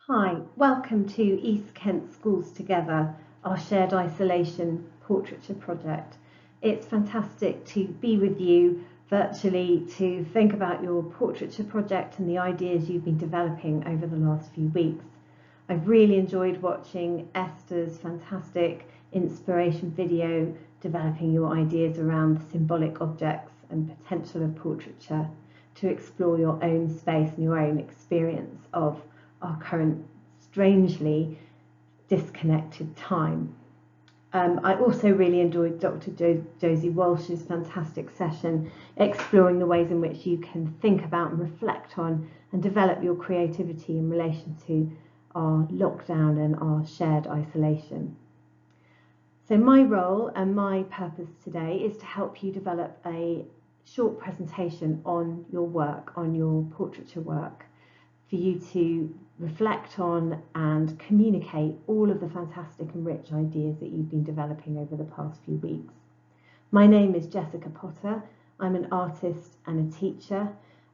Hi, welcome to East Kent Schools Together, our Shared Isolation portraiture project. It's fantastic to be with you virtually to think about your portraiture project and the ideas you've been developing over the last few weeks. I've really enjoyed watching Esther's fantastic inspiration video developing your ideas around symbolic objects and potential of portraiture to explore your own space and your own experience of our current strangely disconnected time. I also really enjoyed Dr. Josie Walsh's fantastic session exploring the ways in which you can think about and reflect on and develop your creativity in relation to our lockdown and our shared isolation. So my role and my purpose today is to help you develop a short presentation on your work, on your portraiture work, for you to reflect on and communicate all of the fantastic and rich ideas that you've been developing over the past few weeks. My name is Jess Potter. I'm an artist and a teacher,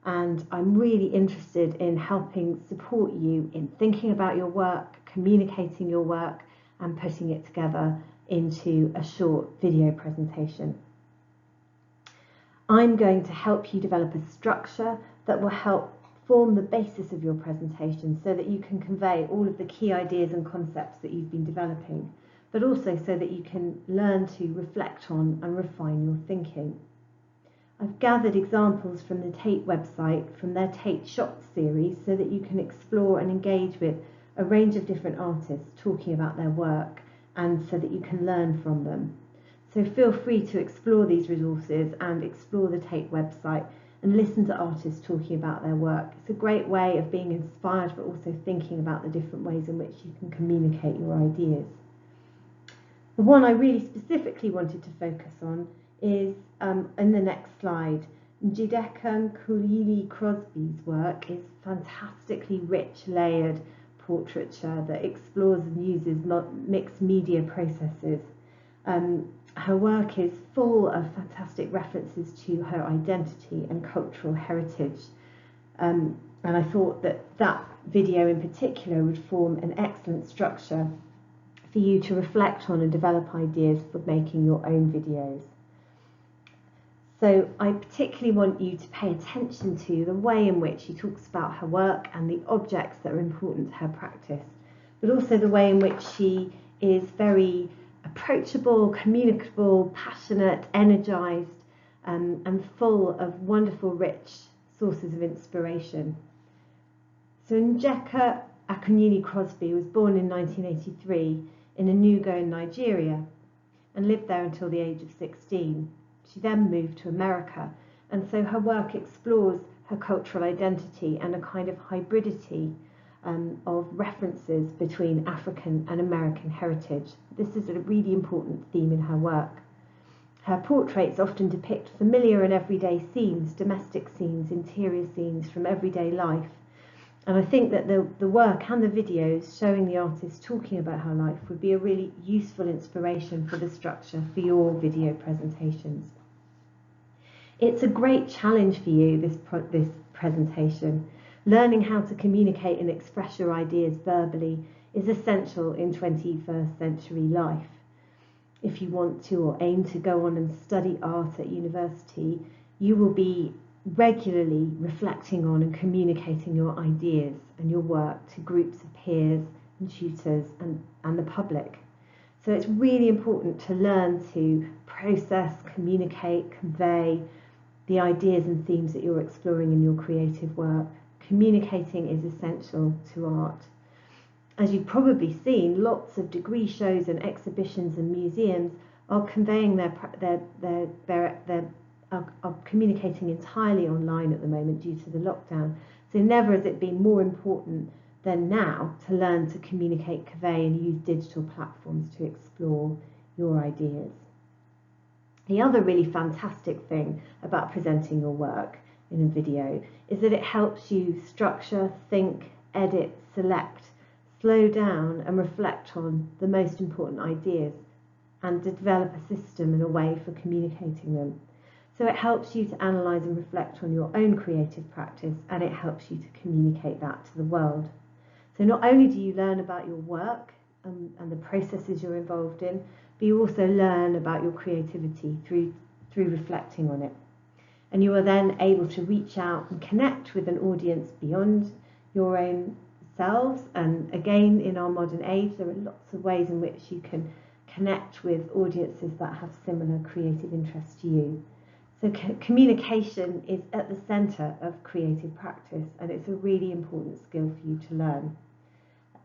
and I'm really interested in helping support you in thinking about your work, communicating your work, and putting it together into a short video presentation. I'm going to help you develop a structure that will help form the basis of your presentation so that you can convey all of the key ideas and concepts that you've been developing, but also so that you can learn to reflect on and refine your thinking. I've gathered examples from the Tate website, from their Tate Shots series, so that you can explore and engage with a range of different artists talking about their work and so that you can learn from them. So feel free to explore these resources and explore the Tate website and listen to artists talking about their work. It's a great way of being inspired, but also thinking about the different ways in which you can communicate your ideas. The one I really specifically wanted to focus on is in the next slide. Njideka Crosby's work is fantastically rich, layered portraiture that explores and uses mixed media processes. Her work is full of fantastic references to her identity and cultural heritage. And I thought that video in particular would form an excellent structure for you to reflect on and develop ideas for making your own videos. So I particularly want you to pay attention to the way in which she talks about her work and the objects that are important to her practice, but also the way in which she is very approachable, communicable, passionate, energised, and full of wonderful, rich sources of inspiration. So Njideka Akunyili Crosby was born in 1983 in Enugu in Nigeria and lived there until the age of 16. She then moved to America, and so her work explores her cultural identity and a kind of hybridity of references between African and American heritage. This is a really important theme in her work. Her portraits often depict familiar and everyday scenes, domestic scenes, interior scenes from everyday life. And I think that the work and the videos showing the artist talking about her life would be a really useful inspiration for the structure for your video presentations. It's a great challenge for you, this presentation. Learning how to communicate and express your ideas verbally is essential in 21st century life. If you want to or aim to go on and study art at university, you will be regularly reflecting on and communicating your ideas and your work to groups of peers and tutors and the public. So it's really important to learn to process, communicate, convey the ideas and themes that you're exploring in your creative work. Communicating is essential to art. As you've probably seen, lots of degree shows and exhibitions and museums are conveying are communicating entirely online at the moment due to the lockdown. So never has it been more important than now to learn to communicate, convey, and use digital platforms to explore your ideas. The other really fantastic thing about presenting your work in a video is that it helps you structure, think, edit, select, slow down and reflect on the most important ideas and to develop a system and a way for communicating them. So it helps you to analyse and reflect on your own creative practice, and it helps you to communicate that to the world. So not only do you learn about your work and the processes you're involved in, but you also learn about your creativity through reflecting on it. And you are then able to reach out and connect with an audience beyond your own selves. And again, in our modern age, there are lots of ways in which you can connect with audiences that have similar creative interests to you. So communication is at the centre of creative practice, and it's a really important skill for you to learn.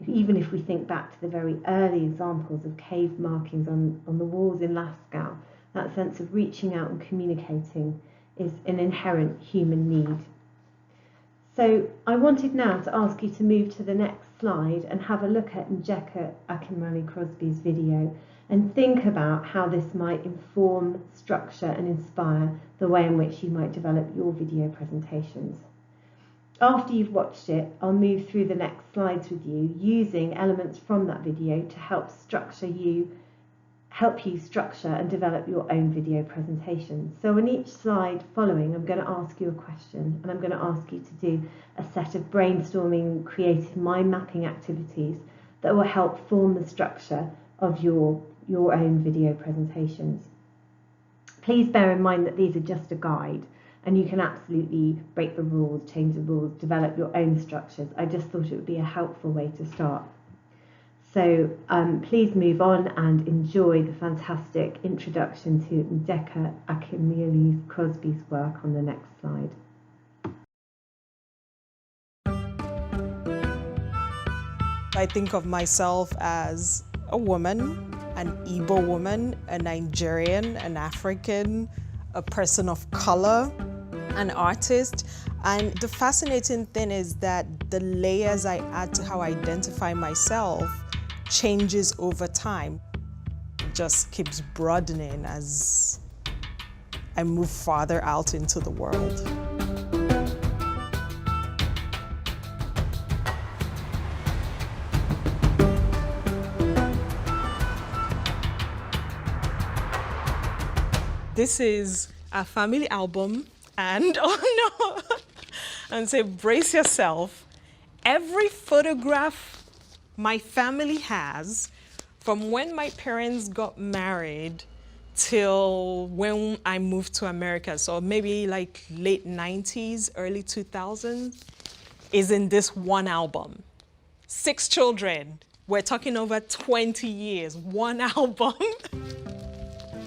Even if we think back to the very early examples of cave markings on the walls in Lascaux, that sense of reaching out and communicating is an inherent human need. So I wanted now to ask you to move to the next slide and have a look at Njeka Akinwumi-Crosby's video and think about how this might inform, structure and inspire the way in which you might develop your video presentations. After you've watched it, I'll move through the next slides with you using elements from that video to help you structure and develop your own video presentations. So on each slide following, I'm going to ask you a question, and I'm going to ask you to do a set of brainstorming, creative mind mapping activities that will help form the structure of your own video presentations. Please bear in mind that these are just a guide, and you can absolutely break the rules, change the rules, develop your own structures. I just thought it would be a helpful way to start. So please move on and enjoy the fantastic introduction to Njeka Akinwumi-Crosby's work on the next slide. I think of myself as a woman, an Igbo woman, a Nigerian, an African, a person of color, an artist. And the fascinating thing is that the layers I add to how I identify myself changes over time. It just keeps broadening as I move farther out into the world. This is a family album, and oh no, and say brace yourself. Every photograph my family has, from when my parents got married till when I moved to America, so maybe like late 90s, early 2000s, is in this one album. 6 children. We're talking over 20 years, one album.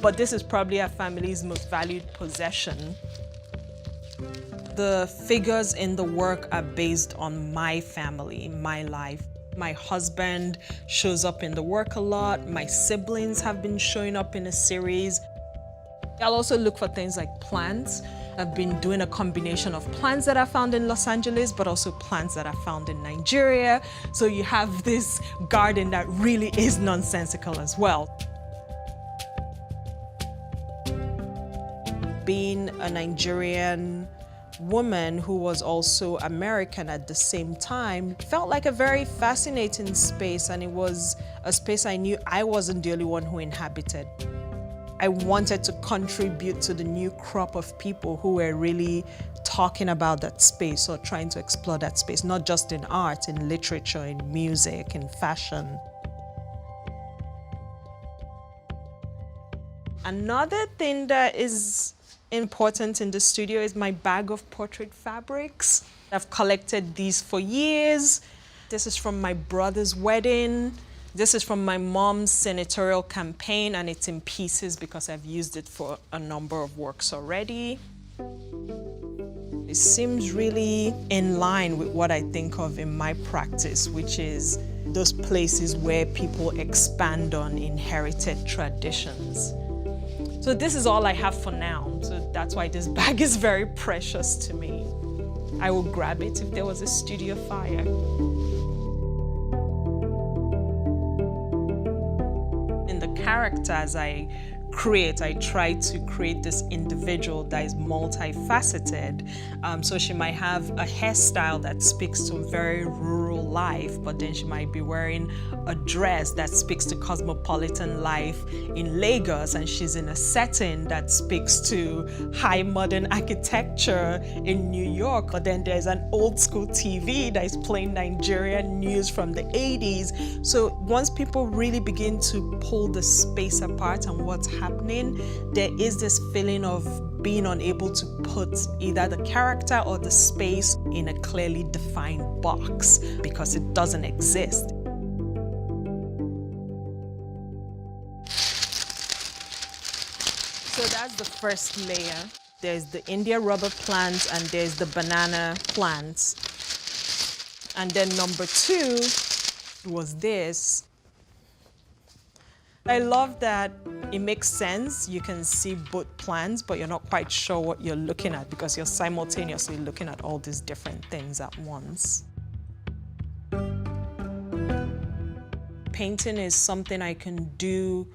But this is probably our family's most valued possession. The figures in the work are based on my family, my life. My husband shows up in the work a lot. My siblings have been showing up in a series. I'll also look for things like plants. I've been doing a combination of plants that I found in Los Angeles, but also plants that I found in Nigeria. So you have this garden that really is nonsensical as well. Being a Nigerian woman who was also American at the same time felt like a very fascinating space, and it was a space I knew I wasn't the only one who inhabited. I wanted to contribute to the new crop of people who were really talking about that space or trying to explore that space, not just in art, in literature, in music, in fashion. Another thing that is important in the studio is my bag of portrait fabrics. I've collected these for years. This is from my brother's wedding. This is from my mom's senatorial campaign, and it's in pieces because I've used it for a number of works already. It seems really in line with what I think of in my practice, which is those places where people expand on inherited traditions. So this is all I have for now. So that's why this bag is very precious to me. I will grab it if there was a studio fire. In the characters I I try to create this individual that is multifaceted. So she might have a hairstyle that speaks to very rural life, but then she might be wearing a dress that speaks to cosmopolitan life in Lagos, and she's in a setting that speaks to high modern architecture in New York. But then there's an old school TV that is playing Nigerian news from the 80s. So once people really begin to pull the space apart and what's happening, there is this feeling of being unable to put either the character or the space in a clearly defined box because it doesn't exist. So that's the first layer. There's the India rubber plants and there's the banana plants. And then number 2 was this. I love that it makes sense. You can see both plants, but you're not quite sure what you're looking at because you're simultaneously looking at all these different things at once. Painting is something I can do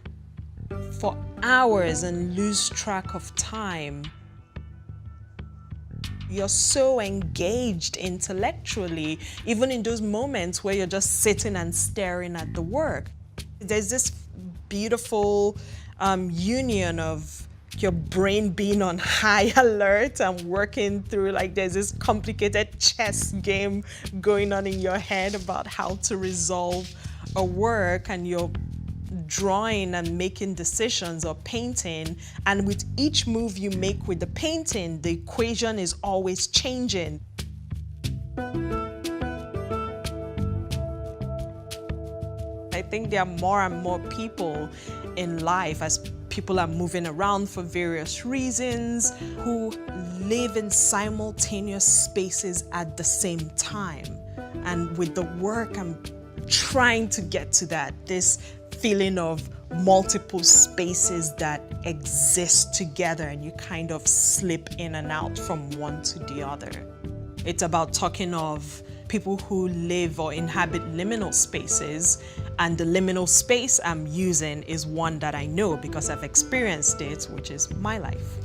for hours and lose track of time. You're so engaged intellectually, even in those moments where you're just sitting and staring at the work. There's this beautiful union of your brain being on high alert and working through, like there's this complicated chess game going on in your head about how to resolve a work, and you're drawing and making decisions or painting, and with each move you make with the painting, the equation is always changing. I think there are more and more people in life, as people are moving around for various reasons, who live in simultaneous spaces at the same time. And with the work, I'm trying to get to that, this feeling of multiple spaces that exist together and you kind of slip in and out from one to the other. It's about talking of people who live or inhabit liminal spaces, and the liminal space I'm using is one that I know because I've experienced it, which is my life.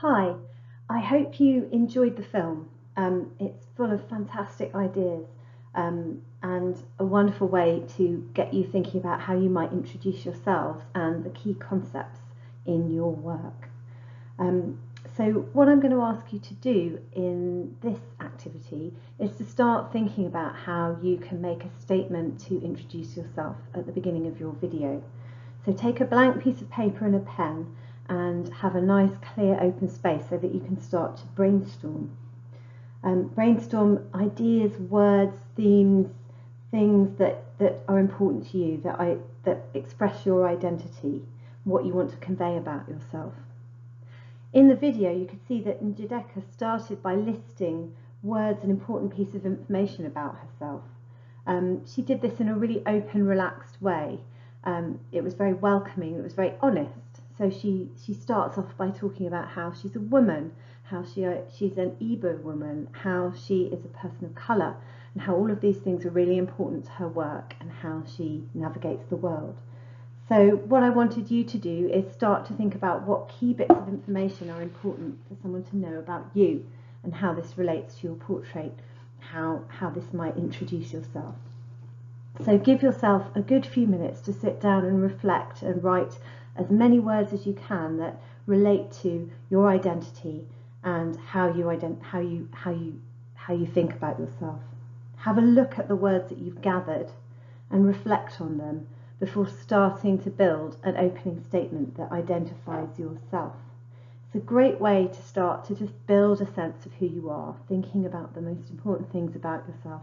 Hi, I hope you enjoyed the film. It's full of fantastic ideas and a wonderful way to get you thinking about how you might introduce yourselves and the key concepts in your work. So what I'm going to ask you to do in this activity is to start thinking about how you can make a statement to introduce yourself at the beginning of your video. So take a blank piece of paper and a pen and have a nice clear open space so that you can start to brainstorm. Brainstorm ideas, words, themes, things that are important to you, that express your identity, what you want to convey about yourself. In the video you could see that Njideka started by listing words and important pieces of information about herself. She did this in a really open, relaxed way. It was very welcoming, it was very honest. So she starts off by talking about how she's a woman, how she's an Igbo woman, how she is a person of colour, and how all of these things are really important to her work and how she navigates the world. So what I wanted you to do is start to think about what key bits of information are important for someone to know about you and how this relates to your portrait, how this might introduce yourself. So give yourself a good few minutes to sit down and reflect and write as many words as you can that relate to your identity and how you think about yourself. Have a look at the words that you've gathered and reflect on them before starting to build an opening statement that identifies yourself. It's a great way to start to just build a sense of who you are, thinking about the most important things about yourself,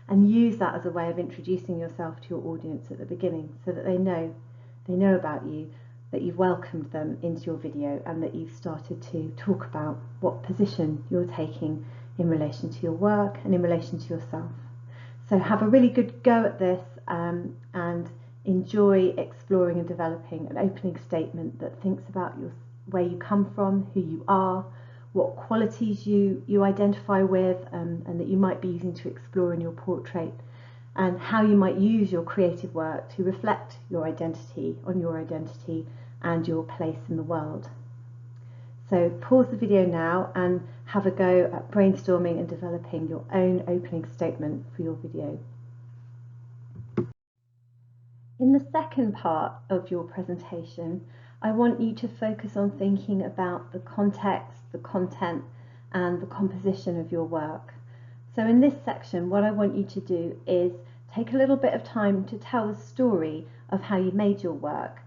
and use that as a way of introducing yourself to your audience at the beginning so that they know about you, that you've welcomed them into your video, and that you've started to talk about what position you're taking in relation to your work and in relation to yourself. So have a really good go at this and enjoy exploring and developing an opening statement that thinks about where you come from, who you are, what qualities you identify with and that you might be using to explore in your portrait, and how you might use your creative work to reflect your identity and your place in the world. So pause the video now and have a go at brainstorming and developing your own opening statement for your video. In the second part of your presentation, I want you to focus on thinking about the context, the content, and the composition of your work. So in this section, what I want you to do is take a little bit of time to tell the story of how you made your work.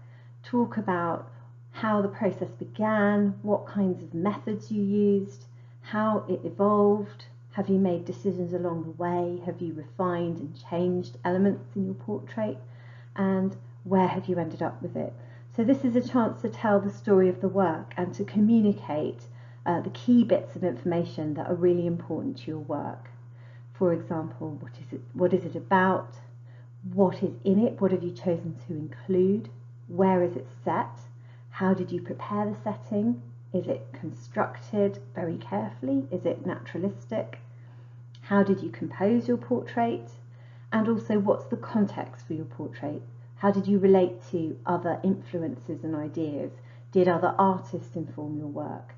Talk about how the process began, what kinds of methods you used, how it evolved. Have you made decisions along the way? Have you refined and changed elements in your portrait? And where have you ended up with it? So this is a chance to tell the story of the work and to communicate the key bits of information that are really important to your work. For example, what is it about? What is in it? What have you chosen to include? Where is it set? How did you prepare the setting? Is it constructed very carefully? Is it naturalistic? How did you compose your portrait? And also, what's the context for your portrait? How did you relate to other influences and ideas? Did other artists inform your work?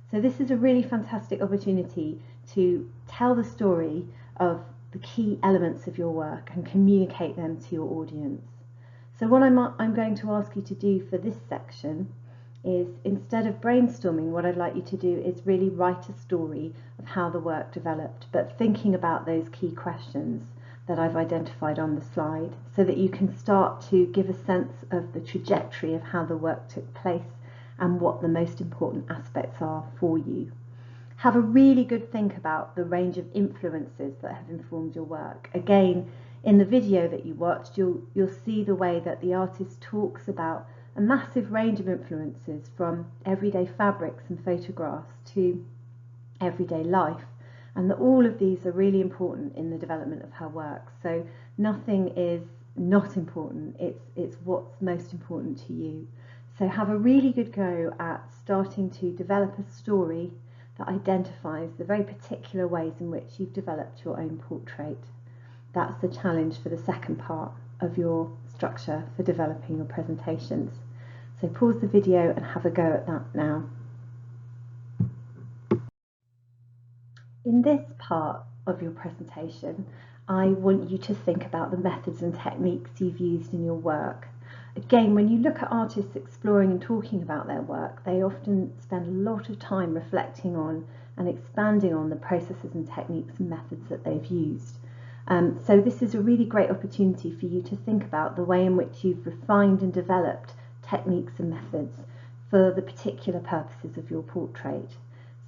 So this is a really fantastic opportunity to tell the story of the key elements of your work and communicate them to your audience. So what I'm going to ask you to do for this section is, instead of brainstorming, what I'd like you to do is really write a story of how the work developed, but thinking about those key questions that I've identified on the slide, so that you can start to give a sense of the trajectory of how the work took place and what the most important aspects are for you. Have a really good think about the range of influences that have informed your work. Again, in the video that you watched, you'll see the way that the artist talks about a massive range of influences, from everyday fabrics and photographs to everyday life, and that all of these are really important in the development of her work. So nothing is not important, it's what's most important to you. So have a really good go at starting to develop a story that identifies the very particular ways in which you've developed your own portrait. That's the challenge for the second part of your structure for developing your presentations. So pause the video and have a go at that now. In this part of your presentation, I want you to think about the methods and techniques you've used in your work. Again, when you look at artists exploring and talking about their work, they often spend a lot of time reflecting on and expanding on the processes and techniques and methods that they've used. So this is a really great opportunity for you to think about the way in which you've refined and developed techniques and methods for the particular purposes of your portrait.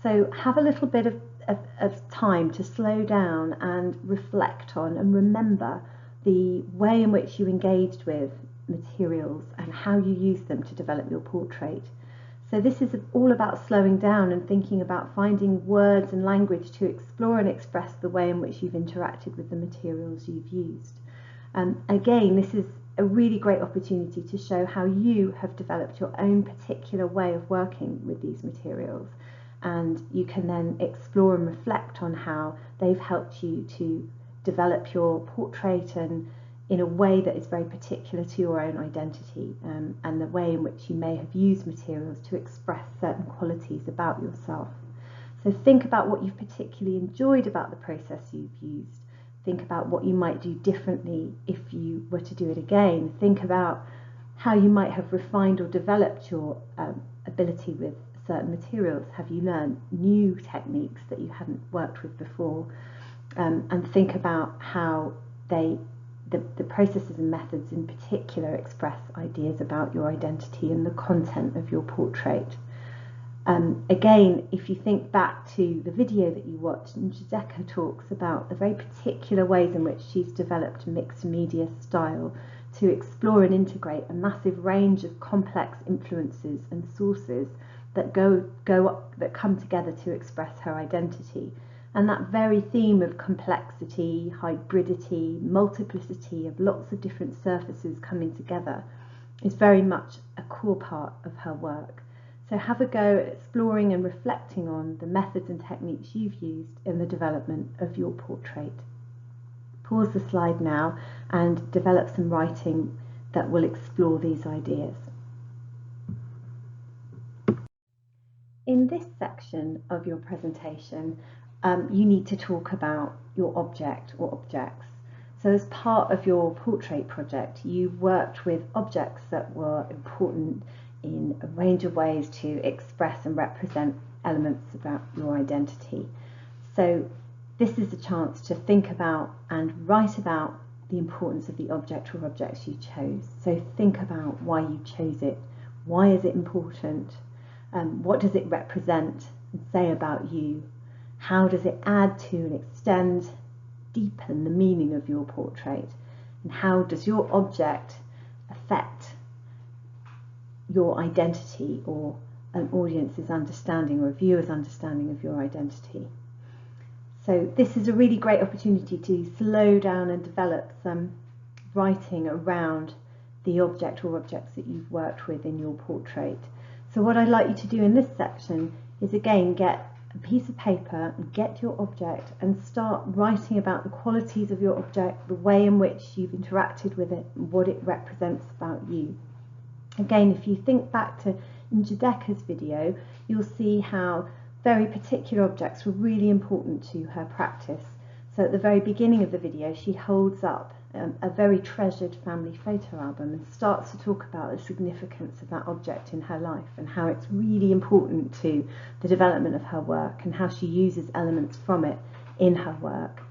So have a little bit of time to slow down and reflect on and remember the way in which you engaged with materials and how you use them to develop your portrait. So this is all about slowing down and thinking about finding words and language to explore and express the way in which you've interacted with the materials you've used. Again, this is a really great opportunity to show how you have developed your own particular way of working with these materials, and you can then explore and reflect on how they've helped you to develop your portrait and in a way that is very particular to your own identity, and the way in which you may have used materials to express certain qualities about yourself. So think about what you've particularly enjoyed about the process you've used. Think about what you might do differently if you were to do it again. Think about how you might have refined or developed your ability with certain materials. Have you learned new techniques that you hadn't worked with before? And think about how the processes and methods in particular express ideas about your identity and the content of your portrait. Again, if you think back to the video that you watched, Njideka talks about the very particular ways in which she's developed mixed media style to explore and integrate a massive range of complex influences and sources that that come together to express her identity. And that very theme of complexity, hybridity, multiplicity of lots of different surfaces coming together is very much a core part of her work. So have a go at exploring and reflecting on the methods and techniques you've used in the development of your portrait. Pause the slide now and develop some writing that will explore these ideas. In this section of your presentation, you need to talk about your object or objects. So as part of your portrait project, you worked with objects that were important in a range of ways to express and represent elements about your identity. So this is a chance to think about and write about the importance of the object or objects you chose. So think about why you chose it. Why is it important? What does it represent and say about you? How does it add to and extend, deepen the meaning of your portrait? And how does your object affect your identity or an audience's understanding or a viewer's understanding of your identity? So this is a really great opportunity to slow down and develop some writing around the object or objects that you've worked with in your portrait. So what I'd like you to do in this section is again get a piece of paper and get your object and start writing about the qualities of your object, the way in which you've interacted with it, and what it represents about you. Again, if you think back to Njideka's video, you'll see how very particular objects were really important to her practice. So at the very beginning of the video, she holds up a very treasured family photo album and starts to talk about the significance of that object in her life and how it's really important to the development of her work and how she uses elements from it in her work.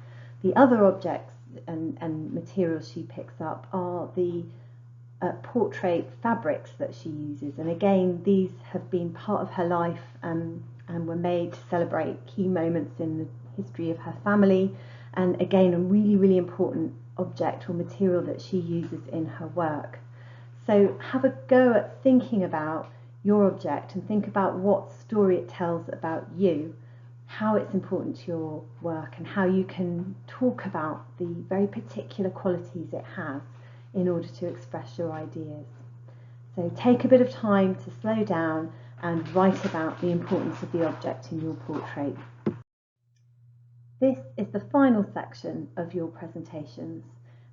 The other objects and materials she picks up are the portrait fabrics that she uses, and again these have been part of her life and were made to celebrate key moments in the history of her family, and again a really important object or material that she uses in her work. So have a go at thinking about your object and think about what story it tells about you, how it's important to your work, and how you can talk about the very particular qualities it has in order to express your ideas. So take a bit of time to slow down and write about the importance of the object in your portrait. This is the final section of your presentations,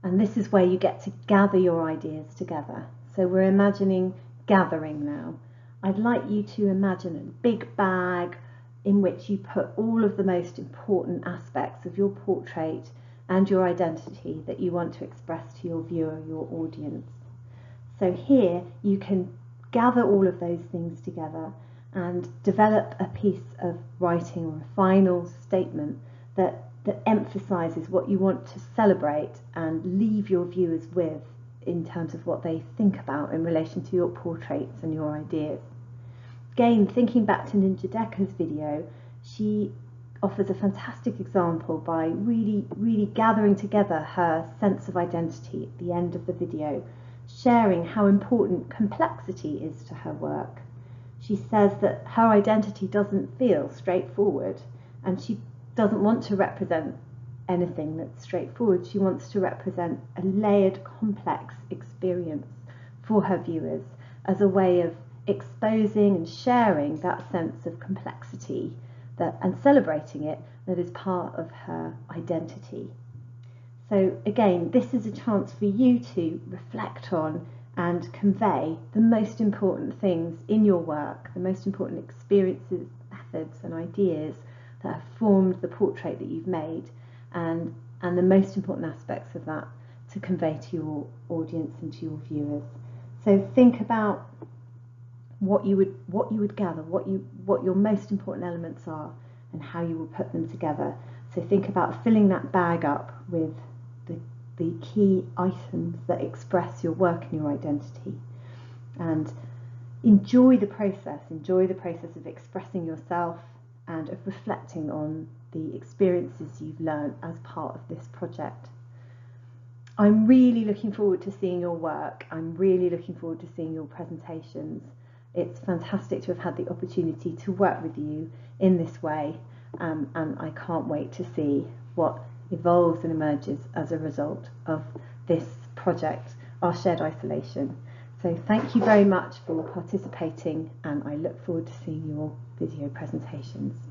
and this is where you get to gather your ideas together. So we're imagining gathering now. I'd like you to imagine a big bag in which you put all of the most important aspects of your portrait and your identity that you want to express to your viewer, your audience. So here you can gather all of those things together and develop a piece of writing or a final statement that emphasises what you want to celebrate and leave your viewers with in terms of what they think about in relation to your portraits and your ideas. Again, thinking back to Njideka's video, she offers a fantastic example by really gathering together her sense of identity at the end of the video, sharing how important complexity is to her work. She says that her identity doesn't feel straightforward, and she doesn't want to represent anything that's straightforward. She wants to represent a layered, complex experience for her viewers as a way of exposing and sharing that sense of complexity and celebrating it that is part of her identity. So again, this is a chance for you to reflect on and convey the most important things in your work, the most important experiences, methods and ideas that have formed the portrait that you've made, and the most important aspects of that to convey to your audience and to your viewers. So think about what you would gather, what your most important elements are, and how you will put them together. So think about filling that bag up with the key items that express your work and your identity, and enjoy the process of expressing yourself and of reflecting on the experiences you've learned as part of this project. I'm really looking forward to seeing your work. I'm really looking forward to seeing your presentations. It's fantastic to have had the opportunity to work with you in this way, and I can't wait to see what evolves and emerges as a result of this project, Our Shared Isolation. So thank you very much for participating, and I look forward to seeing your video presentations.